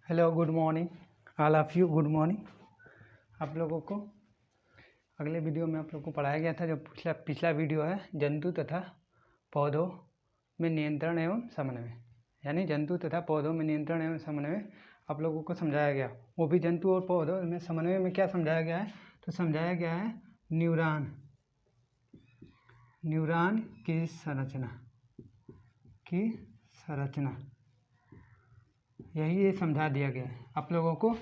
Hello, good morning all of you. Good morning. आप लोगों को अगले वीडियो में आप लोगों को पढ़ाया गया था, जो पिछला वीडियो है जंतु तथा पौधों में नियंत्रण एवं समन्वय, यानी जंतु तथा पौधों में नियंत्रण एवं समन्वय आप लोगों को समझाया गया। वो भी जंतु और पौधों में समन्वय में क्या समझाया गया है, तो समझाया गया है न्यूरॉन की संरचना यही ये समझा दिया गया है आप लोगों को,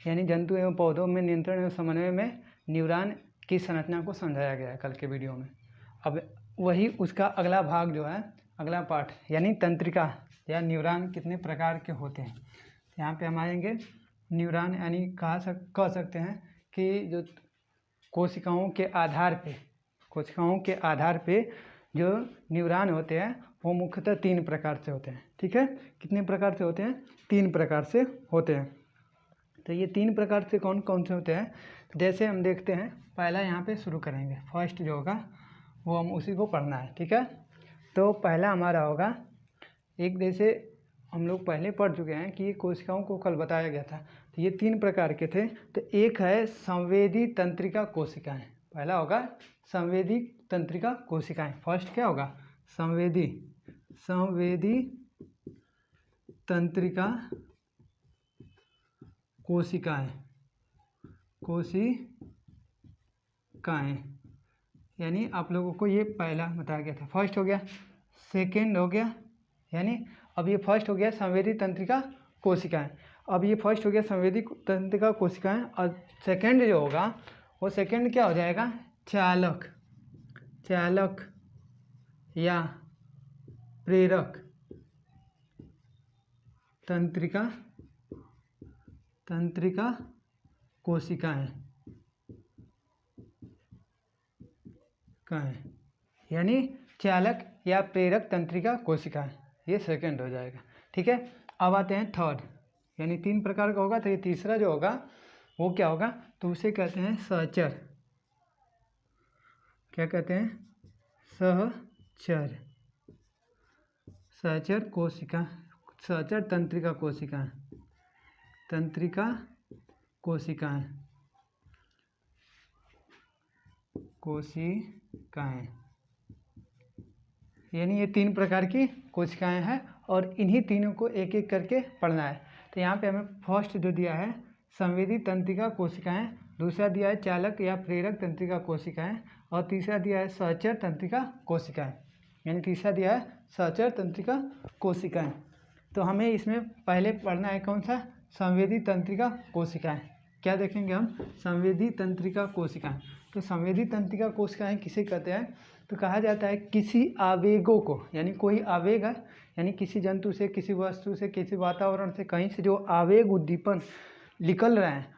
यानी जंतु एवं पौधों में नियंत्रण एवं समन्वय में न्यूरॉन की संरचना को समझाया गया है कल के वीडियो में। अब वही उसका अगला भाग जो है, अगला पार्ट, यानी तंत्रिका या न्यूरॉन कितने प्रकार के होते हैं। यहाँ पे हम आएंगे न्यूरॉन, यानी कह सकते हैं कि जो कोशिकाओं के आधार पे जो न्यूरॉन होते हैं वो मुख्यतः 3 प्रकार से होते हैं। ठीक है, कितने प्रकार से होते हैं? 3 प्रकार से होते हैं। तो ये 3 प्रकार से कौन कौन से होते हैं, जैसे हम देखते हैं। पहला यहाँ पे शुरू करेंगे, फर्स्ट जो होगा वो हम उसी को पढ़ना है। ठीक है, तो पहला हमारा होगा एक, जैसे हम लोग पहले पढ़ चुके हैं कि कोशिकाओं को कल बताया गया था, तो ये 3 प्रकार के थे। तो एक है संवेदी तंत्रिका कोशिकाएं। पहला होगा संवेदी तंत्रिका कोशिकाएं। फर्स्ट क्या होगा? संवेदी तंत्रिका कोशिकाएं, यानी आप लोगों को ये पहला बताया गया था, फर्स्ट हो गया। सेकेंड हो गया, यानी अब ये फर्स्ट हो गया संवेदी तंत्रिका कोशिकाएं। अब ये फर्स्ट हो गया संवेदी तंत्रिका कोशिकाएं, और सेकेंड जो होगा वो सेकेंड क्या हो जाएगा? चालक या प्रेरक तंत्रिका कोशिकाएं, यानी चालक या प्रेरक तंत्रिका कोशिकाएं, ये सेकंड हो जाएगा। ठीक है, अब आते हैं थर्ड, यानी 3 प्रकार का होगा, तो ये तीसरा जो होगा वो क्या होगा? तो उसे कहते हैं सहचर। क्या कहते हैं? सहचर कोशिका, सहचर तंत्रिका कोशिकाएं, यानी ये 3 प्रकार की कोशिकाएं हैं, और इन्हीं तीनों को एक एक करके पढ़ना है। तो यहाँ पे हमें फर्स्ट जो दिया है संवेदी तंत्रिका कोशिकाएं, दूसरा दिया है चालक या प्रेरक तंत्रिका कोशिकाएं, और तीसरा दिया है सहचर तंत्रिका कोशिकाएं, यानी तीसरा दिया है सहचर तंत्रिका कोशिकाएं। तो हमें इसमें पहले पढ़ना है कौन सा? संवेदी तंत्रिका कोशिकाएं। क्या देखेंगे हम? संवेदी तंत्रिका कोशिकाएं। तो संवेदी तंत्रिका कोशिकाएं किसे कहते हैं? तो कहा जाता है किसी आवेगों को, यानी कोई आवेग है, यानी किसी जंतु से, किसी वस्तु से, किसी वातावरण से, कहीं से जो आवेग उद्दीपन निकल रहे हैं,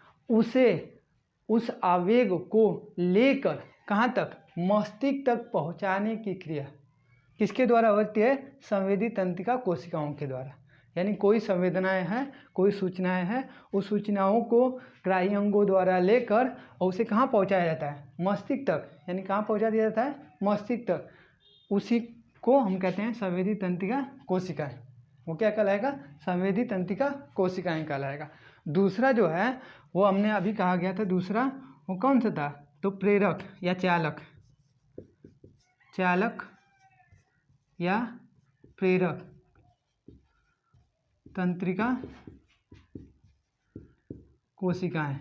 उस आवेग को लेकर कहाँ तक? मस्तिष्क तक पहुँचाने की क्रिया किसके द्वारा होती है? संवेदी तंत्रिका कोशिकाओं के द्वारा। यानी कोई संवेदनाएं हैं, कोई सूचनाएं हैं, उस सूचनाओं को ग्राही अंगों द्वारा लेकर और उसे कहाँ पहुँचाया जाता है? मस्तिष्क तक। यानी कहाँ पहुँचा दिया जाता है? मस्तिष्क तक। उसी को हम कहते हैं संवेदी तंत्रिका कोशिकाएं। वो क्या कहलाएगा? संवेदी तंत्रिका कोशिकाएं कहलाएगा। दूसरा जो है वो हमने अभी कहा गया था, दूसरा वो कौन सा था? तो प्रेरक या चालक या प्रेरक तंत्रिका कोशिकाएं,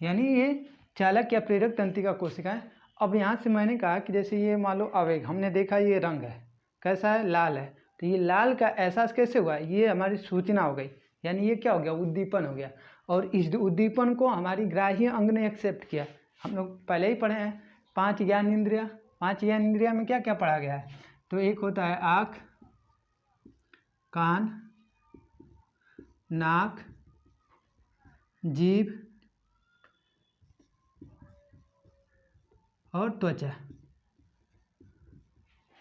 यानी ये चालक या प्रेरक तंत्रिका कोशिकाएं। अब यहाँ से मैंने कहा कि जैसे ये मान लो आवेग, हमने देखा ये रंग है, कैसा है? लाल है। तो ये लाल का एहसास कैसे हुआ? ये हमारी सूचना हो गई, यानी ये क्या हो गया? उद्दीपन हो गया, और इस उद्दीपन को हमारी ग्राह्य अंग ने एक्सेप्ट किया। हम लोग पहले ही पढ़े हैं 5 ज्ञान इंद्रिया। 5 ज्ञान इंद्रिया में क्या क्या पढ़ा गया है? तो एक होता है आँख, कान, नाक, जीभ और त्वचा।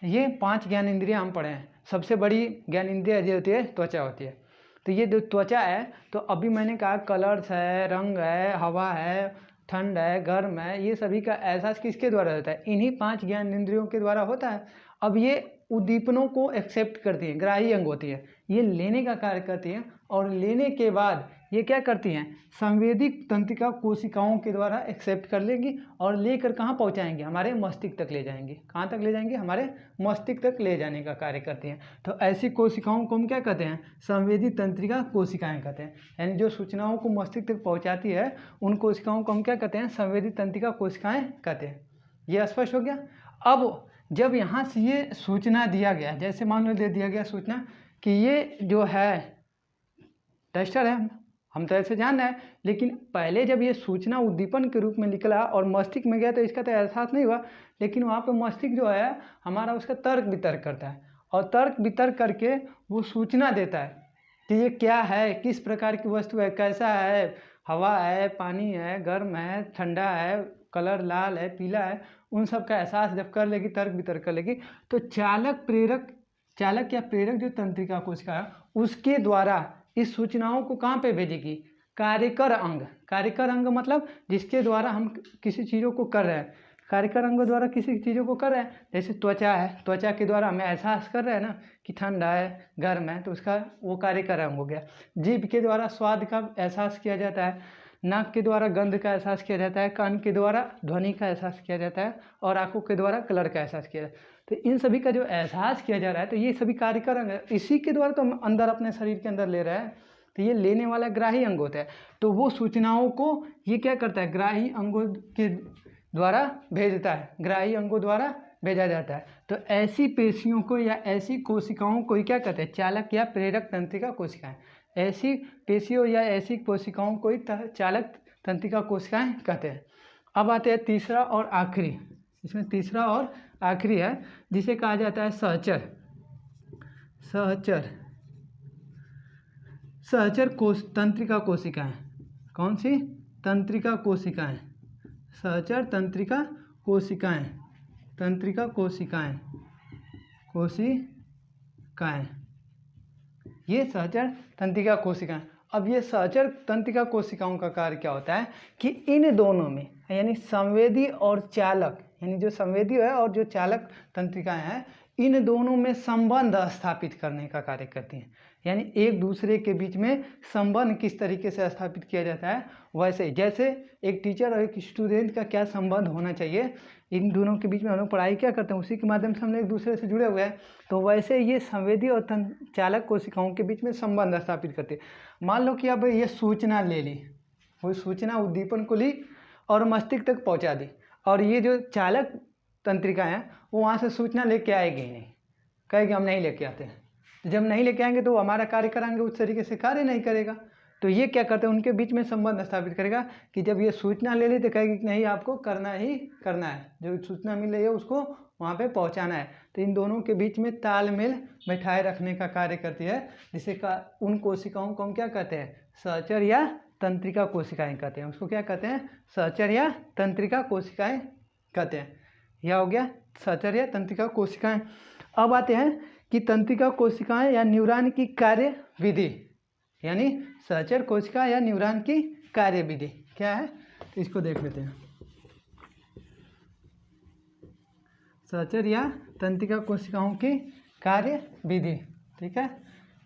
ये 5 ज्ञान इंद्रियां हम पढ़े हैं। सबसे बड़ी ज्ञान इंद्रिय जो होती है त्वचा होती है। तो ये जो त्वचा है, तो अभी मैंने कहा कलर्स है, रंग है, हवा है, ठंड है, गर्म है, ये सभी का एहसास किसके द्वारा होता है? इन्हीं 5 ज्ञानेंद्रियों के द्वारा होता है। अब ये उद्दीपनों को एक्सेप्ट करती हैं, ग्राही अंग होती है, ये लेने का कार्य करती हैं और लेने के बाद ये क्या करती हैं? संवेदी तंत्रिका कोशिकाओं के द्वारा एक्सेप्ट कर लेंगी और लेकर कहाँ पहुँचाएंगे? हमारे मस्तिष्क तक ले जाएंगे। कहाँ तक ले जाएंगे? हमारे मस्तिष्क तक ले जाने का कार्य करती हैं। तो ऐसी कोशिकाओं को हम क्या कहते हैं? संवेदी तंत्रिका कोशिकाएं कहते हैं। यानी जो सूचनाओं को मस्तिष्क तक पहुँचाती है उन कोशिकाओं को हम क्या कहते हैं? संवेदी तंत्रिका कोशिकाएं कहते हैं। ये स्पष्ट हो गया। अब जब यहाँ से ये सूचना दिया गया, जैसे मान लो दे दिया गया सूचना कि ये जो है टेस्टर है, हम तो ऐसे जान रहे हैं, लेकिन पहले जब ये सूचना उद्दीपन के रूप में निकला और मस्तिष्क में गया तो इसका तो एहसास नहीं हुआ, लेकिन वहाँ पे मस्तिष्क जो है हमारा उसका तर्क वितर्क करता है और तर्क वितर्क करके वो सूचना देता है कि ये क्या है, किस प्रकार की वस्तु है, कैसा है, हवा है, पानी है, गर्म है, ठंडा है, कलर लाल है, पीला है, उन सब का एहसास जब कर लेगी, तर्क वितर्क कर लेगी, तो चालक या प्रेरक जो तंत्रिका कोशिका है उसके द्वारा इस सूचनाओं को कहाँ पे भेजेगी? कार्यकर अंग। कार्यकर अंग मतलब जिसके द्वारा हम किसी चीज़ों को कर रहे हैं, कार्यकर अंग द्वारा किसी चीज़ों को कर रहे हैं। जैसे त्वचा है, त्वचा के द्वारा हमें एहसास कर रहे हैं ना कि ठंडा है, गर्म है, तो उसका वो कार्यकर अंग हो गया। जीभ के द्वारा स्वाद का एहसास किया जाता है, नाक के द्वारा गंध का एहसास किया जाता है, कान के द्वारा ध्वनि का एहसास किया जाता है और आंखों के द्वारा कलर का एहसास किया जाता है। तो इन सभी का जो एहसास किया जा रहा है तो ये सभी कार्यकर अंग है, इसी के द्वारा तो हम अंदर अपने शरीर के अंदर ले रहे हैं। तो ये लेने वाला ग्राही अंग होता है। तो वो सूचनाओं को ये क्या करता है? ग्राही अंगों के द्वारा भेजता है, ग्राही अंगों द्वारा भेजा जाता है। तो ऐसी पेशियों को या ऐसी कोशिकाओं को क्या कहते हैं? चालक या प्रेरक तंत्रिका कोशिकाएं। ऐसी पेशियों या ऐसी कोशिकाओं को चालक तंत्रिका कोशिकाएं कहते हैं। अब आते हैं तीसरा और आखिरी, इसमें तीसरा और आखिरी है जिसे कहा जाता है सहचर। सहचर तंत्रिका कोशिकाएं। कौन सी? तंत्रिका कोशिकाएं। सहचर तंत्रिका कोशिकाएं, तंत्रिका कोशिकाएं, ये सहचर तंत्रिका कोशिकाएं। अब ये सहचर तंत्रिका कोशिकाओं का कार्य क्या होता है कि इन दोनों में यानी संवेदी और चालक, यानी जो संवेदी है और जो चालक तंत्रिकाएं हैं, इन दोनों में संबंध स्थापित करने का कार्य करती हैं। यानी एक दूसरे के बीच में संबंध किस तरीके से स्थापित किया जाता है, वैसे जैसे एक टीचर और एक स्टूडेंट का क्या संबंध होना चाहिए, इन दोनों के बीच में हम लोग पढ़ाई क्या करते हैं, उसी के माध्यम से हम लोग एक दूसरे से जुड़े हुए हैं। तो वैसे ये संवेदी और चालक कोशिकाओं के बीच में संबंध स्थापित करते हैं। मान लो कि अब ये सूचना ले ली, वो सूचना उद्दीपन को ली और मस्तिष्क तक पहुँचा दी, और ये जो चालक तंत्रिका हैं वो वहाँ से सूचना लेके आएगी नहीं, कहेगी हम नहीं लेके आते हैं। तो जब नहीं लेके आएंगे तो वो कार्य कराएंगे, उस तरीके से कार्य नहीं करेगा। तो ये क्या करते हैं? उनके बीच में संबंध स्थापित करेगा कि जब ये सूचना ले ली तो कहेगी कि नहीं, आपको करना ही करना है, जो सूचना मिल रही है उसको वहाँ पे पहुँचाना है। तो इन दोनों के बीच में तालमेल बैठाए रखने का कार्य करती है, जिसे उन कोशिकाओं को हम क्या कहते हैं? सहचर या तंत्रिका कोशिकाएं कहते हैं। उसको क्या कहते हैं? सहचर या तंत्रिका कोशिकाएं कहते हैं। यह हो गया सहचर या तंत्रिका कोशिकाएं। अब आते हैं कि तंत्रिका कोशिकाएं या न्यूरॉन की कार्य विधि, यानी सहचर कोशिका या न्यूरॉन की कार्य विधि क्या है, तो इसको देख लेते हैं। सहचर या तंत्रिका कोशिकाओं की कार्य विधि, ठीक है,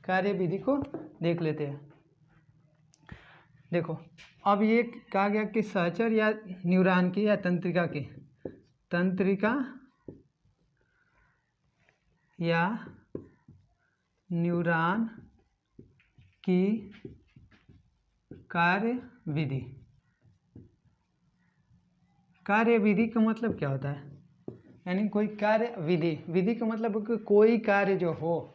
कार्य विधि को देख लेते हैं। देखो अब ये कहा गया कि सहचर या न्यूरॉन की या तंत्रिका या न्यूरॉन की कार्य विधि का मतलब क्या होता है? यानी कोई कार्य विधि का मतलब कि कोई कार्य जो हो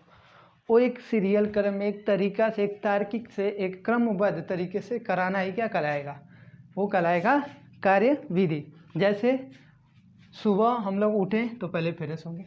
वो एक सीरियल क्रम में, एक तरीका से, एक तार्किक से, एक क्रमबद्ध तरीके से कराना ही क्या कहलाएगा? वो कहलाएगा कार्य विधि। जैसे सुबह हम लोग उठें तो पहले फ्रेश होंगे,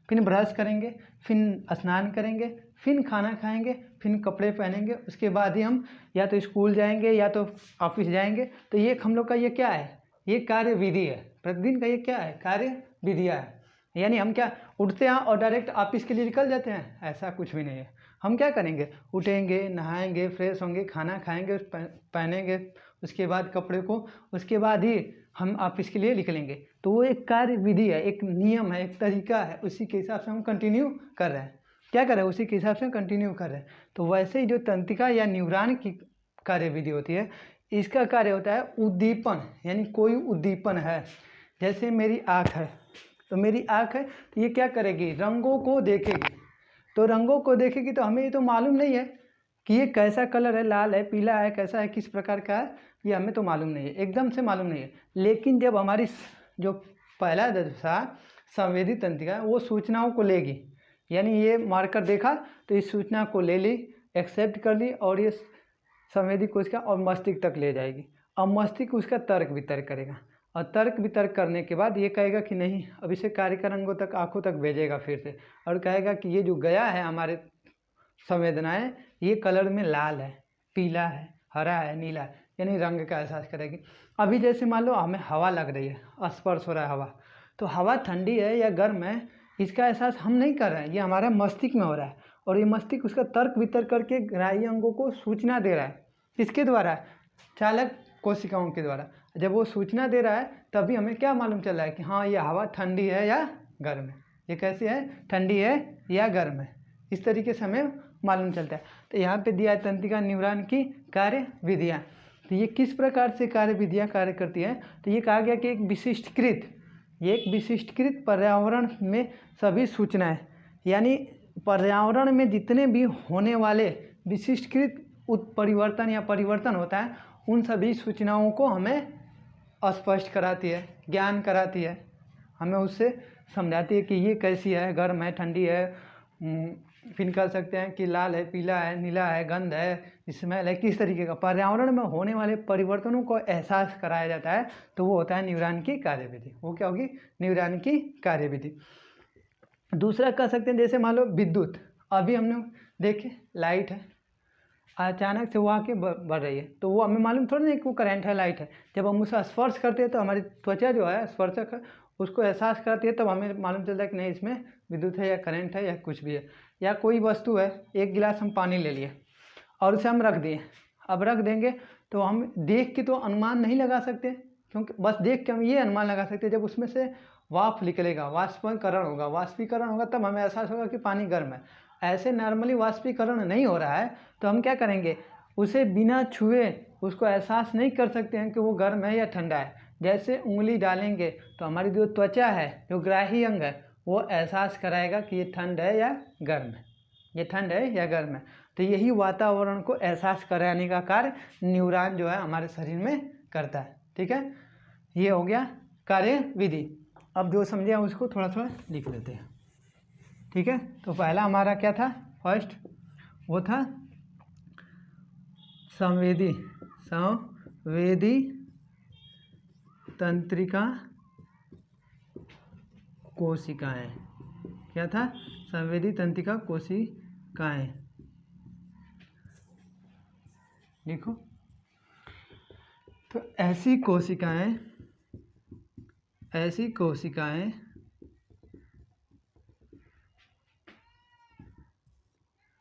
फिर ब्रश करेंगे, फिर स्नान करेंगे, फिर खाना खाएंगे, फिर कपड़े पहनेंगे, उसके बाद ही हम या तो स्कूल जाएंगे या तो ऑफिस जाएंगे। तो ये हम लोग का ये क्या है? ये कार्य विधि है। प्रतिदिन का ये क्या है? कार्य विधियाँ है। यानी हम क्या उठते हैं और डायरेक्ट ऑफिस के लिए निकल जाते हैं? ऐसा कुछ भी नहीं है। हम क्या करेंगे? उठेंगे, नहाएंगे, फ्रेश होंगे, खाना खाएंगे, पहनेंगे, उसके बाद कपड़े को, उसके बाद ही हम ऑफिस के लिए निकलेंगे। तो वो एक कार्य विधि है, एक नियम है, एक तरीका है, उसी के हिसाब से हम कंटिन्यू कर रहे हैं। क्या कर रहे हैं? उसी के हिसाब से कंटिन्यू कर रहे हैं। तो वैसे ही जो तंत्रिका या न्यूरॉन की कार्य विधि होती है, इसका कार्य होता है उद्दीपन, यानी कोई उद्दीपन है। जैसे मेरी आँख है, तो मेरी आँख है तो ये क्या करेगी? रंगों को देखेगी। तो रंगों को देखेगी तो हमें ये तो मालूम नहीं है कि ये कैसा कलर है, लाल है, पीला है, कैसा है, किस प्रकार का है, ये हमें तो मालूम नहीं है, एकदम से मालूम नहीं है। लेकिन जब हमारी जो पहला दशा संवेदी तंत्रिका वो सूचनाओं को लेगी, यानी ये मार्कर देखा तो इस सूचना को ले ली, एक्सेप्ट कर ली और ये संवेदी कोशिका और मस्तिष्क तक ले जाएगी। अब मस्तिष्क उसका तर्क वितर्क करेगा और तर्क वितर्क करने के बाद ये कहेगा कि नहीं, अब इसे कार्यकर अंगों तक, आँखों तक भेजेगा फिर से, और कहेगा कि ये जो गया है हमारे संवेदनाएं, ये कलर में लाल है, पीला है, हरा है, नीला है, यानी रंग का एहसास करेगी। अभी जैसे मान लो हमें हवा लग रही है, स्पर्श हो रहा है हवा, तो हवा ठंडी है या गर्म है, इसका एहसास हम नहीं कर रहे हैं, ये हमारा मस्तिष्क में हो रहा है। और ये मस्तिष्क उसका तर्क वितर्क करके ग्राही अंगों को सूचना दे रहा है। किसके द्वारा? चालक कोशिकाओं के द्वारा। जब वो सूचना दे रहा है तभी हमें क्या मालूम चल रहा है कि हाँ, ये हवा ठंडी है या गर्म है, ये कैसी है, ठंडी है या गर्म है, इस तरीके से हमें मालूम चलता है। तो यहाँ पे दिया है तंत्रिका न्यूरॉन की कार्य विधियाँ। तो ये किस प्रकार से कार्य विधियाँ कार्य करती हैं? तो ये कहा गया कि एक विशिष्टकृत पर्यावरण में सभी सूचनाएं, यानी पर्यावरण में जितने भी होने वाले विशिष्टकृत उत्परिवर्तन या परिवर्तन होता है, उन सभी सूचनाओं को हमें स्पष्ट कराती है, ज्ञान कराती है, हमें उससे समझाती है कि ये कैसी है, गर्म है, ठंडी है, फिर कह सकते हैं कि लाल है, पीला है, नीला है, गंध है, स्मेल है, किस तरीके का पर्यावरण में होने वाले परिवर्तनों को एहसास कराया जाता है। तो वो होता है न्यूरॉन की कार्यविधि। वो क्या होगी? न्यूरॉन की कार्यविधि। दूसरा कह सकते हैं जैसे मान लो विद्युत, अभी हमने देखे लाइट है, अचानक से वो आके बढ़ रही है, तो वो हमें मालूम थोड़ा नहीं कि वो करंट है, लाइट है। जब हम उसे स्पर्श करते हैं तो हमारी त्वचा जो है स्पर्शक है, उसको एहसास कराती है, तब हमें मालूम चलता है कि नहीं, इसमें विद्युत है या करंट है या कुछ भी है। या कोई वस्तु है, एक गिलास हम पानी ले लिए और उसे हम रख दिए, अब रख देंगे तो हम देख के तो अनुमान नहीं लगा सकते, क्योंकि बस देख के हम ये अनुमान लगा सकते हैं जब उसमें से वाष्प निकलेगा, वाष्पीकरण होगा, तब हमें एहसास होगा कि पानी गर्म है। ऐसे नॉर्मली वाष्पीकरण नहीं हो रहा है तो हम क्या करेंगे? उसे बिना छुए उसको एहसास नहीं कर सकते हैं कि वो गर्म है या ठंडा है। जैसे उंगली डालेंगे तो हमारी जो त्वचा है, जो ग्राही अंग है, वो एहसास कराएगा कि ये ठंड है या गर्म है, ये ठंड है या गर्म है। तो यही वातावरण को एहसास कराने का कार्य न्यूरॉन जो है हमारे शरीर में करता है। ठीक है, ये हो गया कार्य विधि। अब जो समझे उसको थोड़ा थोड़ा लिख लेते हैं। ठीक है, तो पहला हमारा क्या था? फर्स्ट वो था संवेदी तंत्रिका कोशिकाएं। क्या था? संवेदी तंत्रिका कोशिकाएं। लिखो। तो ऐसी कोशिकाएं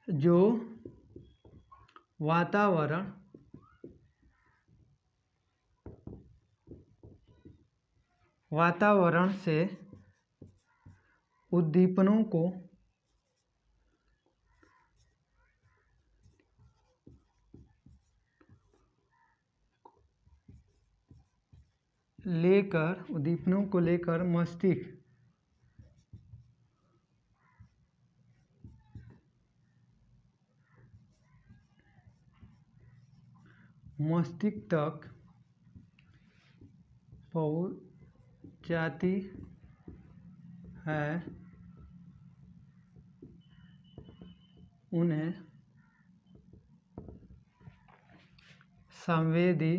जो वातावरण से उद्दीपनों को लेकर मस्तिष्क तक पहुँच जाती है, उन्हें संवेदी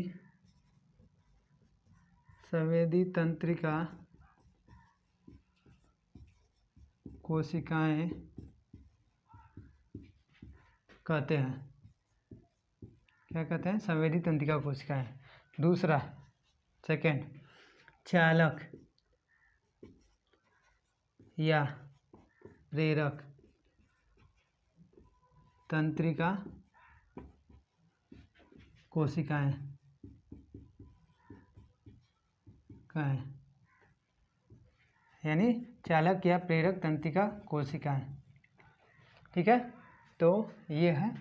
तंत्रिका कोशिकाएं कहते हैं। क्या कहते हैं? संवेदी तंत्रिका कोशिकाएं। दूसरा, सेकेंड, चालक या प्रेरक तंत्रिका कोशिकाएं। कोशिकाएं, यानी चालक या प्रेरक तंत्रिका कोशिकाएं। ठीक है, तो ये है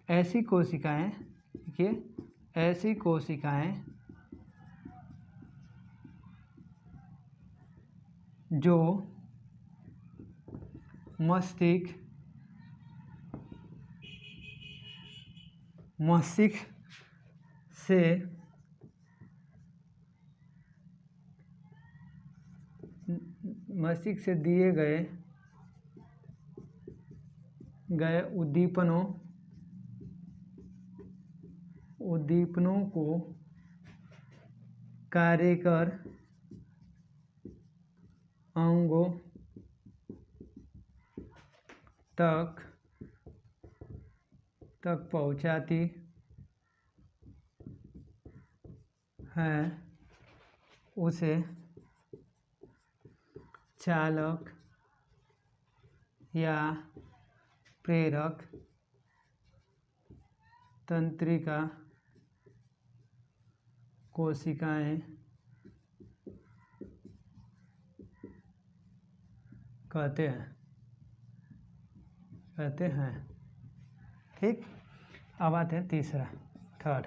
ऐसी कोशिकाएं, देखिए ऐसी कोशिकाएं जो मस्तिष्क से दिए गए उद्दीपनों को कार्यकर अंगों तक पहुंचाती है, उसे चालक या प्रेरक तंत्रिका कोशिकाएं कहते हैं। ठीक, अब आते हैं तीसरा, थर्ड,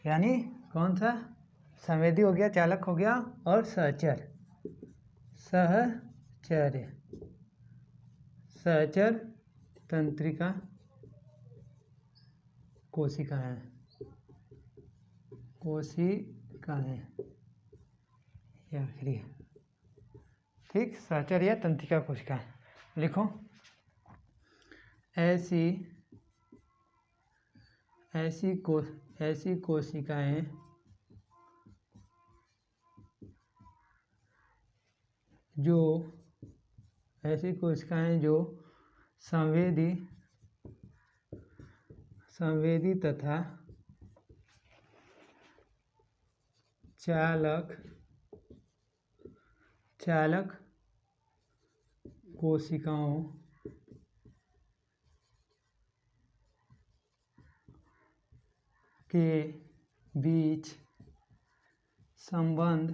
यानी कौन सा? संवेदी हो गया, चालक हो गया, और सहचर तंत्रिका कोशिकाएं या आखिरी। ठीक, सहचर या तंत्रिका कोशिकाएं लिखो। ऐसी कोशिकाएं जो संवेदी तथा चालक कोशिकाओं के बीच संबंध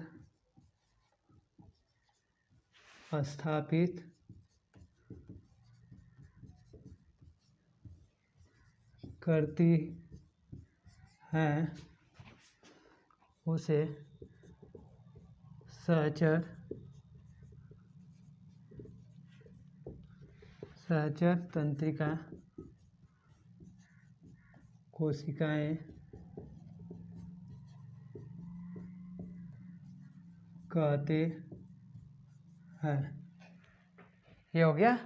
स्थापित करती हैं, उसे सहचर तंत्रिका कोशिकाएं कहते हैं। ये हो गया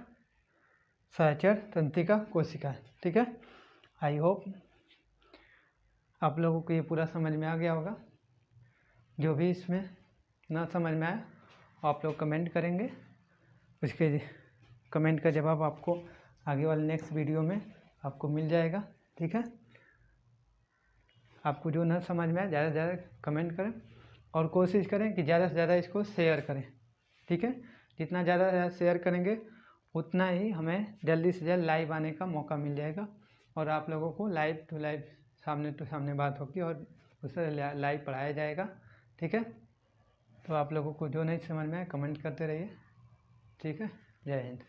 सहचर तंत्रिका कोशिका। ठीक है, आई होप आप लोगों को ये पूरा समझ में आ गया होगा। जो भी इसमें ना समझ में आए आप लोग कमेंट करेंगे, उसके कमेंट का जवाब आपको आगे वाले नेक्स्ट वीडियो में आपको मिल जाएगा। ठीक है, आपको जो ना समझ में आए ज़्यादा से ज़्यादा कमेंट करें और कोशिश करें कि ज़्यादा से ज़्यादा इसको शेयर करें। ठीक है, जितना ज़्यादा शेयर करेंगे उतना ही हमें जल्दी से जल्द लाइव आने का मौका मिल जाएगा और आप लोगों को लाइव टू लाइव सामने टू सामने बात होगी और उसे लाइव पढ़ाया जाएगा। ठीक है, तो आप लोगों को जो नहीं समझ में आए कमेंट करते रहिए। ठीक है, जय हिंद।